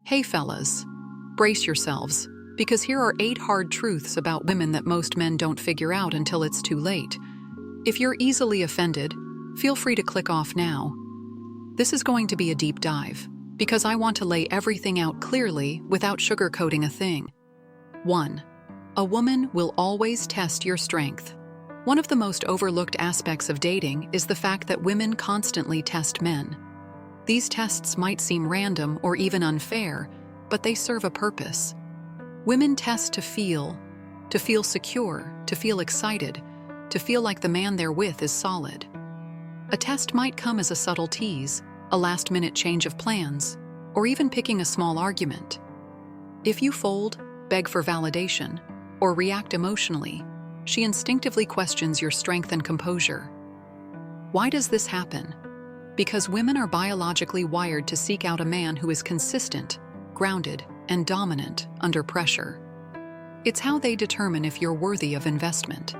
Hey fellas, brace yourselves, because here are 8 hard truths about women that most men don't figure out until it's too late. If you're easily offended, feel free to click off now. This is going to be a deep dive, because I want to lay everything out clearly without sugarcoating a thing. 1. A woman will always test your strength. One of the most overlooked aspects of dating is the fact that women constantly test men. These tests might seem random or even unfair, but they serve a purpose. Women test to feel secure, to feel excited, to feel like the man they're with is solid. A test might come as a subtle tease, a last-minute change of plans, or even picking a small argument. If you fold, beg for validation, or react emotionally, she instinctively questions your strength and composure. Why does this happen? Because women are biologically wired to seek out a man who is consistent, grounded, and dominant under pressure. It's how they determine if you're worthy of investment.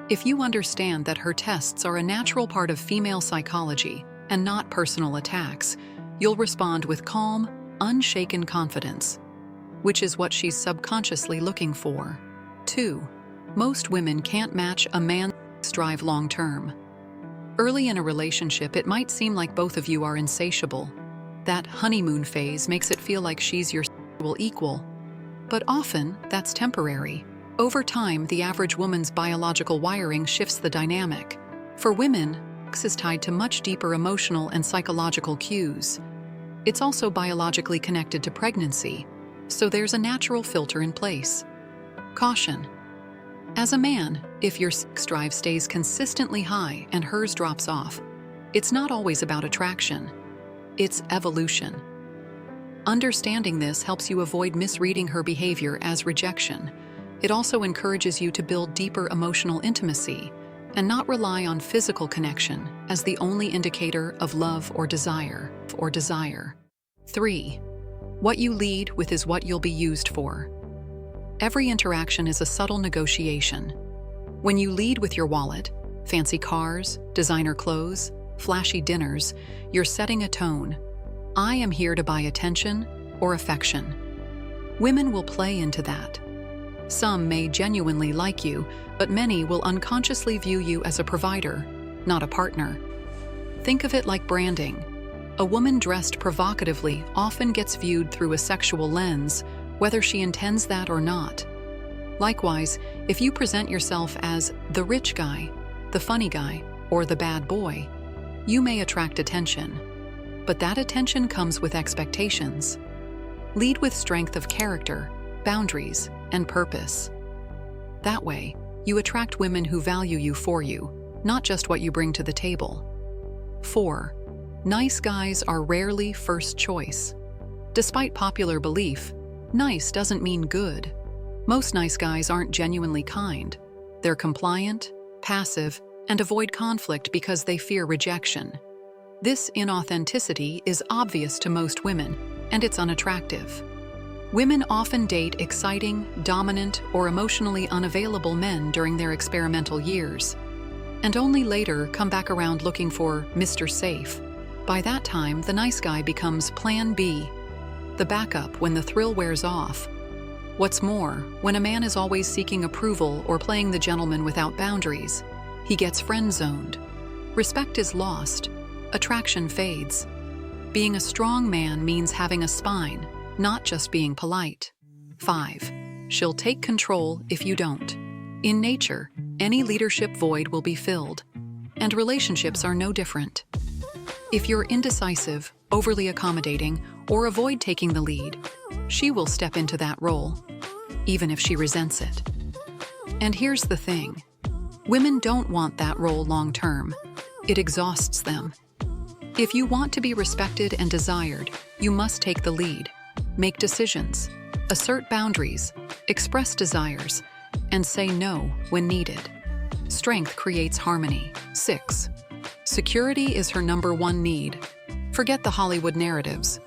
If you understand that her tests are a natural part of female psychology and not personal attacks, you'll respond with calm, unshaken confidence, which is what she's subconsciously looking for. 2. Most women can't match a man's drive long-term. Early in a relationship, it might seem like both of you are insatiable. That honeymoon phase makes it feel like she's your equal. But often, that's temporary. Over time, the average woman's biological wiring shifts the dynamic. For women, sex is tied to much deeper emotional and psychological cues. It's also biologically connected to pregnancy, so there's a natural filter in place. Caution. As a man, if your sex drive stays consistently high and hers drops off, it's not always about attraction. It's evolution. Understanding this helps you avoid misreading her behavior as rejection. It also encourages you to build deeper emotional intimacy and not rely on physical connection as the only indicator of love or desire. 3. What you lead with is what you'll be used for. Every interaction is a subtle negotiation. When you lead with your wallet, fancy cars, designer clothes, flashy dinners, you're setting a tone. I am here to buy attention or affection. Women will play into that. Some may genuinely like you, but many will unconsciously view you as a provider, not a partner. Think of it like branding. A woman dressed provocatively often gets viewed through a sexual lens, whether she intends that or not. Likewise, if you present yourself as the rich guy, the funny guy, or the bad boy, you may attract attention. But that attention comes with expectations. Lead with strength of character, boundaries, and purpose. That way, you attract women who value you for you, not just what you bring to the table. 4. Nice guys are rarely first choice. Despite popular belief, nice doesn't mean good. Most nice guys aren't genuinely kind. They're compliant, passive, and avoid conflict because they fear rejection. This inauthenticity is obvious to most women, and it's unattractive. Women often date exciting, dominant, or emotionally unavailable men during their experimental years, and only later come back around looking for Mr. Safe. By that time, the nice guy becomes Plan B, the backup when the thrill wears off. What's more, when a man is always seeking approval or playing the gentleman without boundaries, he gets friend-zoned. Respect is lost. Attraction fades. Being a strong man means having a spine, not just being polite. 5. She'll take control if you don't. In nature, any leadership void will be filled, and relationships are no different. If you're indecisive, overly accommodating, or avoid taking the lead, she will step into that role, even if she resents it. And here's the thing. Women don't want that role long-term. It exhausts them. If you want to be respected and desired, you must take the lead, make decisions, assert boundaries, express desires, and say no when needed. Strength creates harmony. 6. Security is her #1 need. Forget the Hollywood narratives.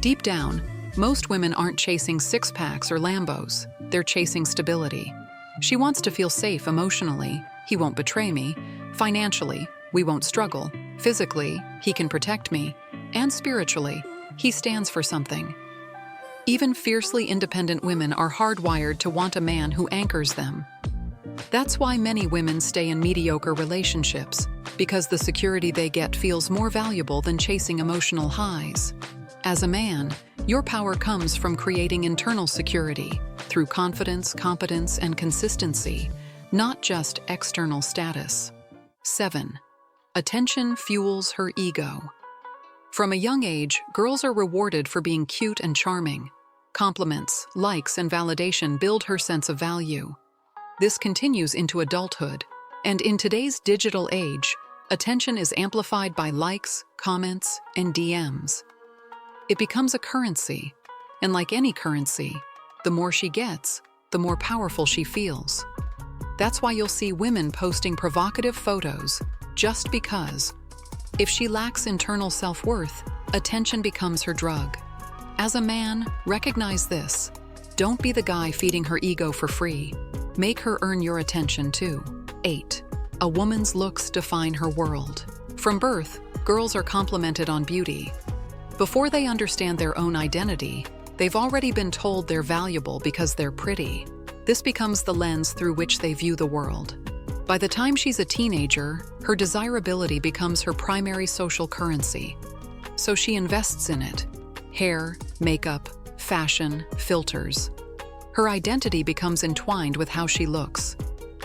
Deep down, most women aren't chasing six-packs or Lambos. They're chasing stability. She wants to feel safe emotionally. He won't betray me. Financially, we won't struggle. Physically, he can protect me. And spiritually, he stands for something. Even fiercely independent women are hardwired to want a man who anchors them. That's why many women stay in mediocre relationships, because the security they get feels more valuable than chasing emotional highs. As a man, your power comes from creating internal security through confidence, competence, and consistency, not just external status. 7. Attention fuels her ego. From a young age, girls are rewarded for being cute and charming. Compliments, likes, and validation build her sense of value. This continues into adulthood, and in today's digital age, attention is amplified by likes, comments, and DMs. It becomes a currency, and like any currency, the more she gets, the more powerful she feels. That's why you'll see women posting provocative photos just because. If she lacks internal self-worth, attention becomes her drug. As a man, recognize this. Don't be the guy feeding her ego for free. Make her earn your attention too. 8. A woman's looks define her world. From birth, girls are complimented on beauty. Before they understand their own identity, they've already been told they're valuable because they're pretty. This becomes the lens through which they view the world. By the time she's a teenager, her desirability becomes her primary social currency. So she invests in it. Hair, makeup, fashion, filters. Her identity becomes entwined with how she looks.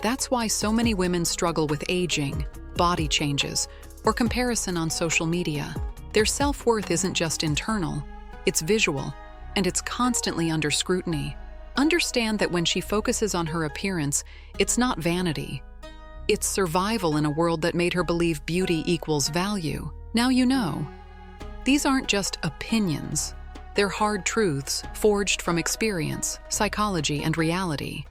That's why so many women struggle with aging, body changes, or comparison on social media. Their self-worth isn't just internal, it's visual, and it's constantly under scrutiny. Understand that when she focuses on her appearance, it's not vanity. It's survival in a world that made her believe beauty equals value. Now you know. These aren't just opinions. They're hard truths forged from experience, psychology, and reality.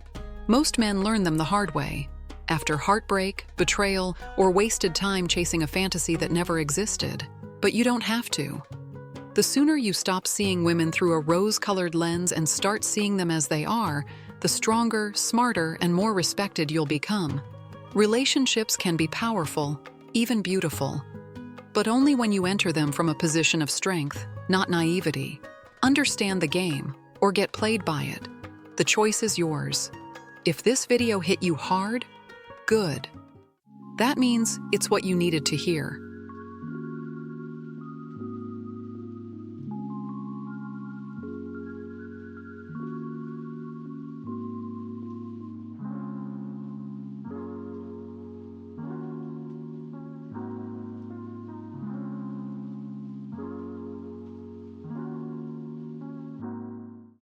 Most men learn them the hard way, after heartbreak, betrayal, or wasted time chasing a fantasy that never existed. But you don't have to. The sooner you stop seeing women through a rose-colored lens and start seeing them as they are, the stronger, smarter, and more respected you'll become. Relationships can be powerful, even beautiful, but only when you enter them from a position of strength, not naivety. Understand the game, or get played by it. The choice is yours. If this video hit you hard, good. That means it's what you needed to hear.